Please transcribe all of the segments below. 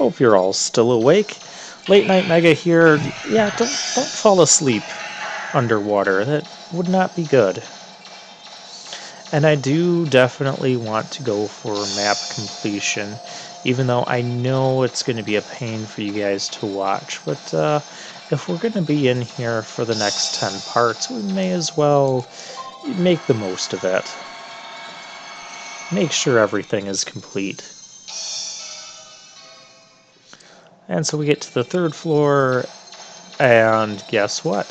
Hope you're all still awake. Late Night Mega here. Yeah, don't fall asleep underwater. That would not be good. And I do definitely want to go for map completion, even though I know it's going to be a pain for you guys to watch. But if we're going to be in here for the next 10 parts, we may as well make the most of it. Make sure everything is complete. And so we get to the 3rd floor, and guess what?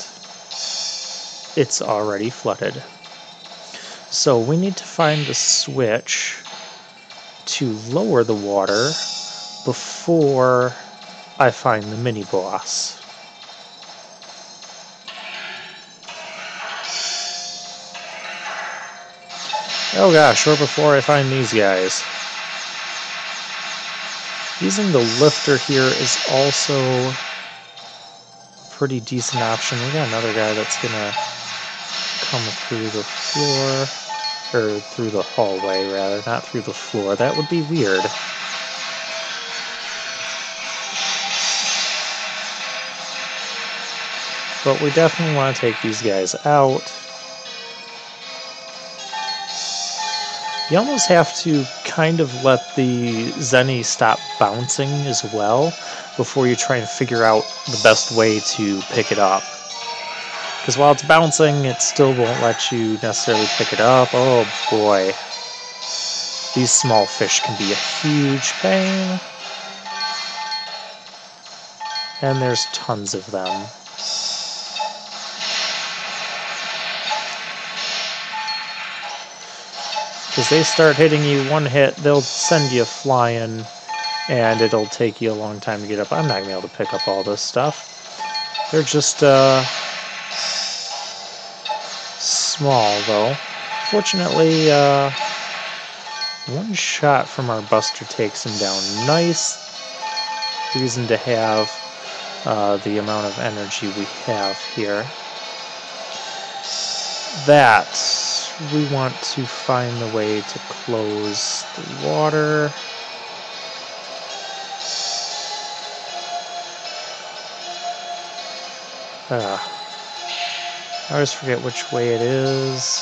It's already flooded. So we need to find the switch to lower the water before I find the mini-boss. Oh gosh, or before I find these guys. Using the lifter here is also a pretty decent option. We got another guy that's gonna come through the floor, or through the hallway rather, not through the floor. That would be weird. But we definitely want to take these guys out. You almost have to kind of let the Zenny stop bouncing as well before you try and figure out the best way to pick it up. Because while it's bouncing, it still won't let you necessarily pick it up. Oh boy. These small fish can be a huge pain. And there's tons of them. Because they start hitting you one hit, they'll send you flying, and it'll take you a long time to get up. I'm not going to be able to pick up all this stuff. They're just small, though. Fortunately, one shot from our Buster takes him down. Nice reason to have the amount of energy we have here. That... we want to find the way to close the water. I always forget which way it is.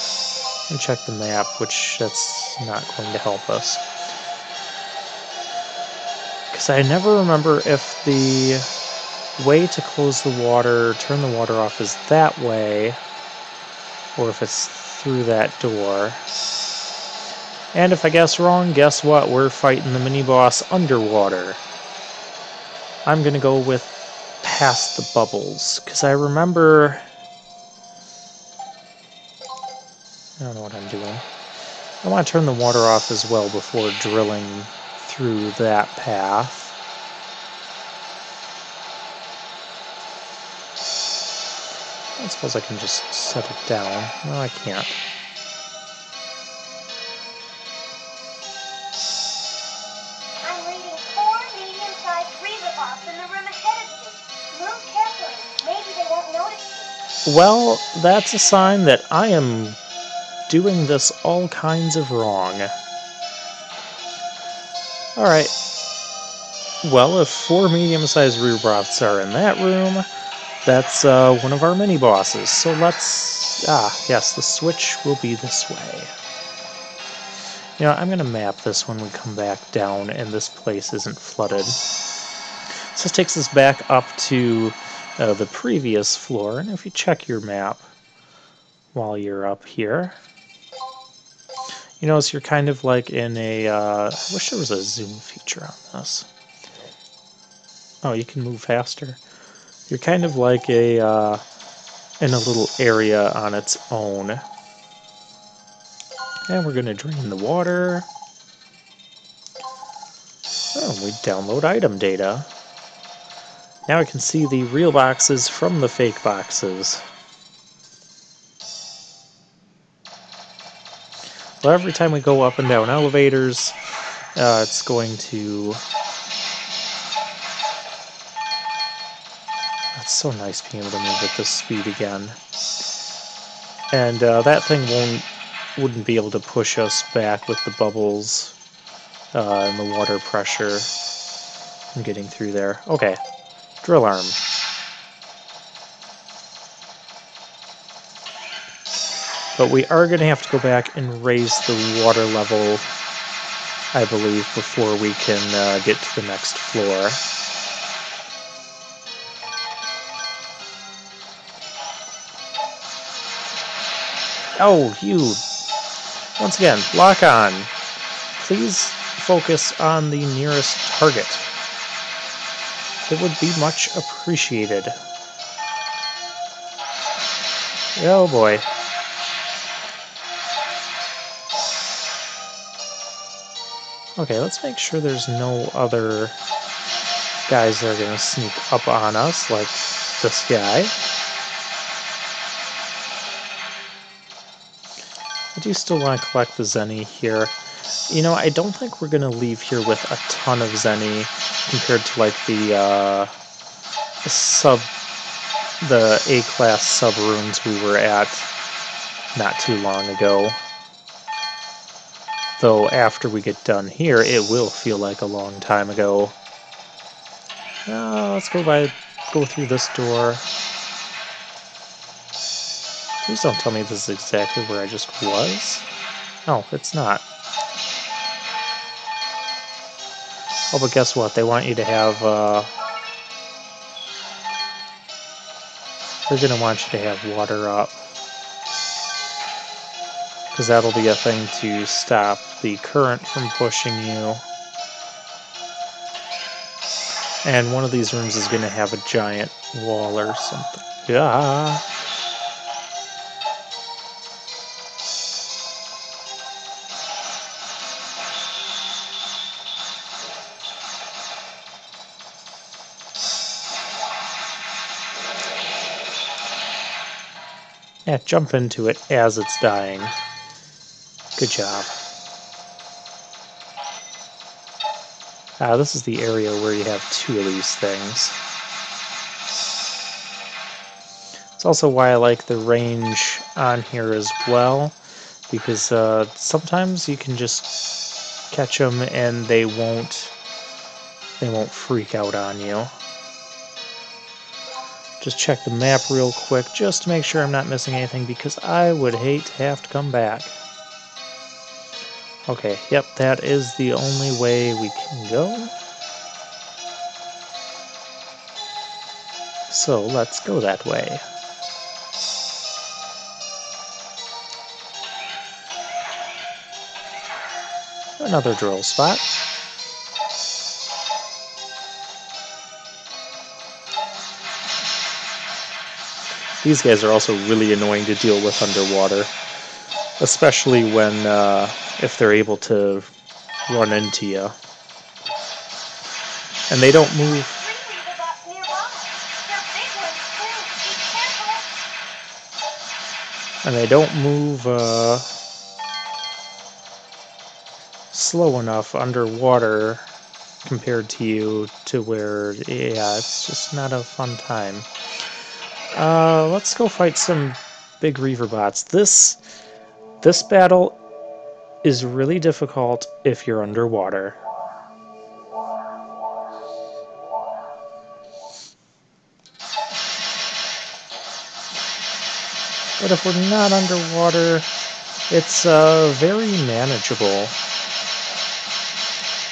And check the map, which that's not going to help us. Because I never remember if the way to close the water, turn the water off is that way, or if it's through that door. And if I guess wrong, guess what? We're fighting the mini-boss underwater. I'm gonna go with past the bubbles, because I remember... I don't know what I'm doing. I want to turn the water off as well before drilling through that path. I suppose I can just set it down. No, I can't. I'm reading 4 medium-sized miniboss in the room ahead of you. Move carefully. Maybe they won't notice you. Well, that's a sign that I am doing this all kinds of wrong. Alright. Well, if 4 medium-sized Rerobots are in that room, that's one of our mini-bosses. So let's... yes, the switch will be this way. You know, I'm going to map this when we come back down and this place isn't flooded. So this takes us back up to the previous floor. And if you check your map while you're up here, you notice you're kind of like in a... I wish there was a zoom feature on this. Oh, you can move faster. You're kind of like a in a little area on its own. And we're going to drain the water. Oh, we download item data. Now I can see the real boxes from the fake boxes. Well, every time we go up and down elevators, it's going to... It's so nice being able to move at this speed again. And that thing wouldn't be able to push us back with the bubbles and the water pressure. I'm getting through there. Okay. Drill arm. But we are going to have to go back and raise the water level, I believe, before we can get to the next floor. Oh, you! Once again, lock on. Please focus on the nearest target. It would be much appreciated. Oh boy. Okay, let's make sure there's no other guys that are going to sneak up on us, like this guy. I do still want to collect the Zenny here. You know, I don't think we're going to leave here with a ton of Zenny compared to, like, the A-class sub-runes we were at not too long ago. Though after we get done here, it will feel like a long time ago. Let's go through this door. Please don't tell me this is exactly where I just was. No, it's not. Oh, but guess what? They want you to have, they're going to want you to have water up. Because that'll be a thing to stop the current from pushing you. And one of these rooms is going to have a giant wall or something. Yeah. Yeah, jump into it as it's dying. Good job. This is the area where you have two of these things. It's also why I like the range on here as well, because sometimes you can just catch them and they won't freak out on you. Just check the map real quick just to make sure I'm not missing anything, because I would hate to have to come back. Okay, yep, that is the only way we can go. So let's go that way. Another drill spot. These guys are also really annoying to deal with underwater, especially when if they're able to run into you. And they don't move. And they don't move slow enough underwater compared to you to where, yeah, it's just not a fun time. Let's go fight some big Reaver bots. This battle is really difficult if you're underwater. But if we're not underwater, it's very manageable.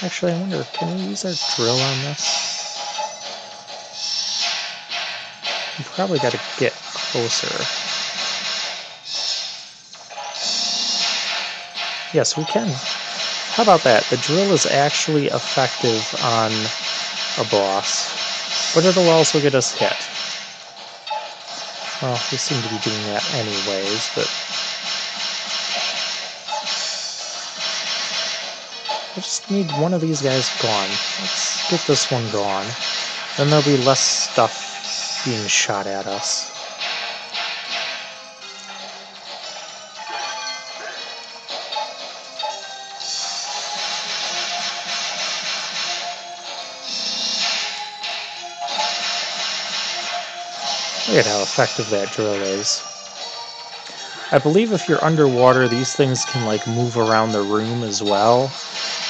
Actually, I wonder, can we use our drill on this? We probably got to get closer. Yes, we can. How about that? The drill is actually effective on a boss, but it'll also get us hit. Well, we seem to be doing that anyways, but I just need one of these guys gone. Let's get this one gone. Then there'll be less stuff being shot at us. Look at how effective that drill is. I believe if you're underwater, these things can like move around the room as well,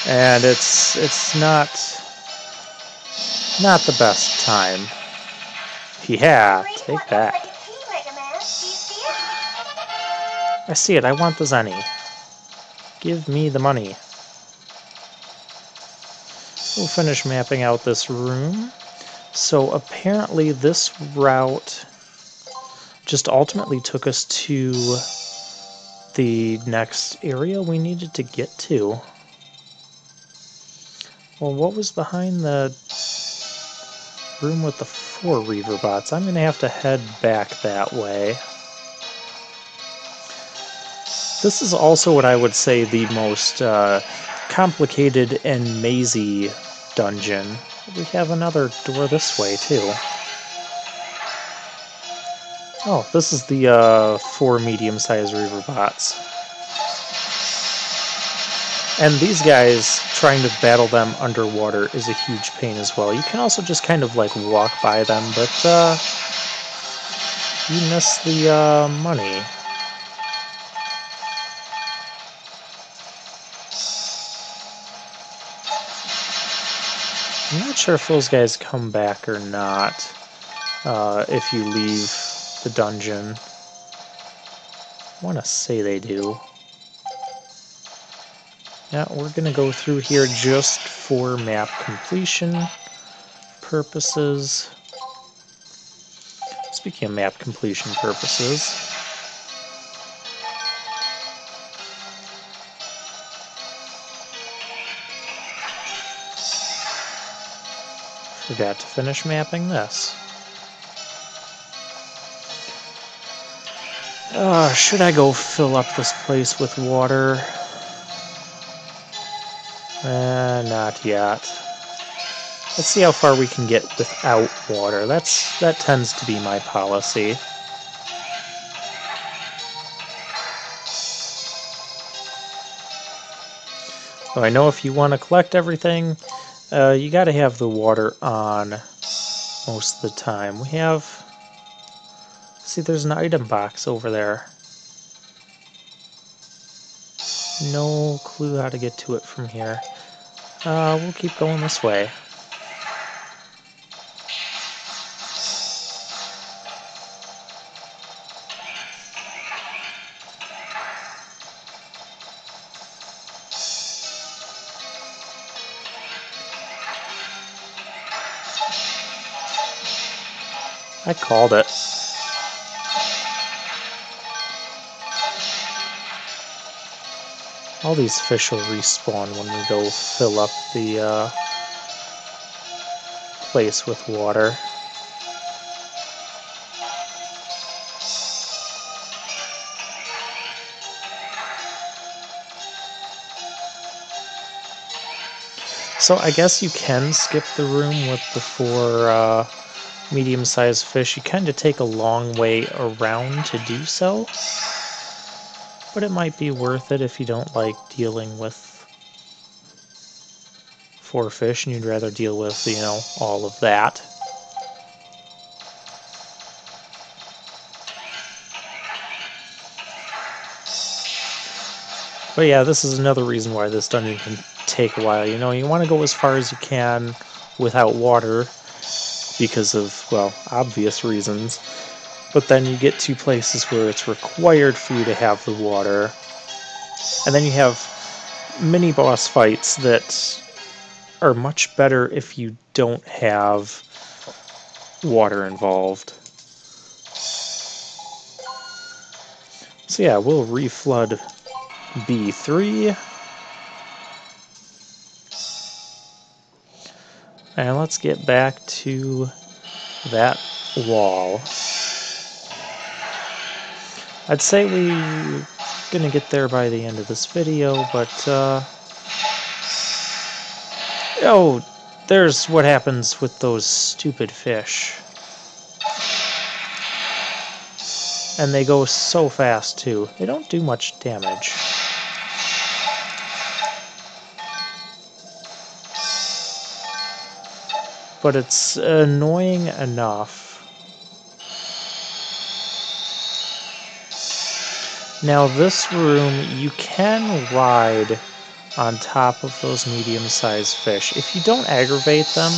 and it's not Not the best time. Yeah, Green take one that. looks like a key, Mega Man. Do you see it? I see it. I want the zenny. Give me the money. We'll finish mapping out this room. So apparently this route just ultimately took us to the next area we needed to get to. Well, what was behind the room with the 4 Reaver bots? I'm going to have to head back that way. This is also what I would say the most complicated and mazy dungeon. We have another door this way, too. Oh, this is the 4 medium-sized Reaver bots. And these guys, trying to battle them underwater is a huge pain as well. You can also just kind of like walk by them, but you miss the money. I'm not sure if those guys come back or not if you leave the dungeon. I want to say they do. Yeah, we're going to go through here just for map completion purposes. Speaking of map completion purposes, forgot to finish mapping this. Should I go fill up this place with water? Not yet. Let's see how far we can get without water. That tends to be my policy. So I know if you want to collect everything, you got to have the water on most of the time. We have... See, there's an item box over there. No clue how to get to it from here. We'll keep going this way. I called it. All these fish will respawn when we go fill up the place with water. So I guess you can skip the room with the 4 medium-sized fish. You kind of take a long way around to do so, but it might be worth it if you don't like dealing with 4 fish and you'd rather deal with, you know, all of that. But yeah, this is another reason why this dungeon can take a while. You know, you want to go as far as you can without water because of, well, obvious reasons. But then you get to places where it's required for you to have the water. And then you have mini-boss fights that are much better if you don't have water involved. So yeah, we'll reflood B3. And let's get back to that wall. I'd say we're gonna get there by the end of this video, but oh, there's what happens with those stupid fish. And they go so fast too. They don't do much damage. But it's annoying enough. Now this room, you can ride on top of those medium-sized fish. If you don't aggravate them,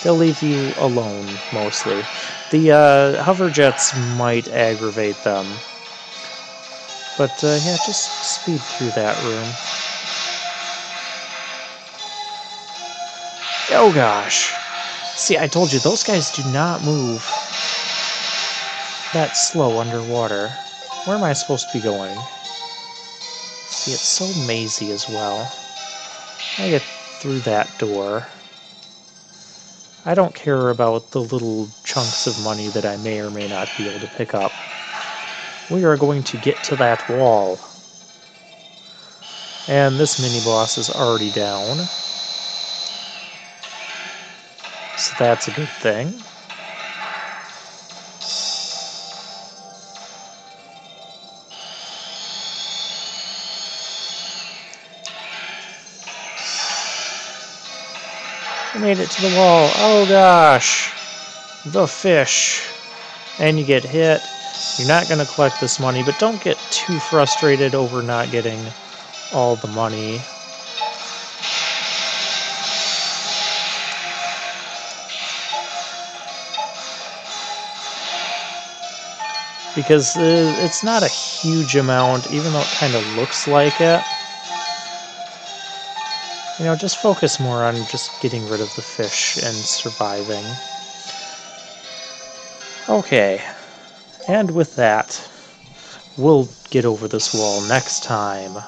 They'll leave you alone, mostly. The hover jets might aggravate them. But yeah, just speed through that room. Oh gosh. See, I told you, those guys do not move that slow underwater. Where am I supposed to be going? See, it's so mazy as well. I get through that door. I don't care about the little chunks of money that I may or may not be able to pick up. We are going to get to that wall. And this mini-boss is already down. So that's a good thing. I made it to the wall. Oh gosh. The fish. And you get hit. You're not going to collect this money, but don't get too frustrated over not getting all the money. Because it's not a huge amount, even though it kind of looks like it. You know, just focus more on just getting rid of the fish and surviving. Okay, and with that, we'll get over this wall next time.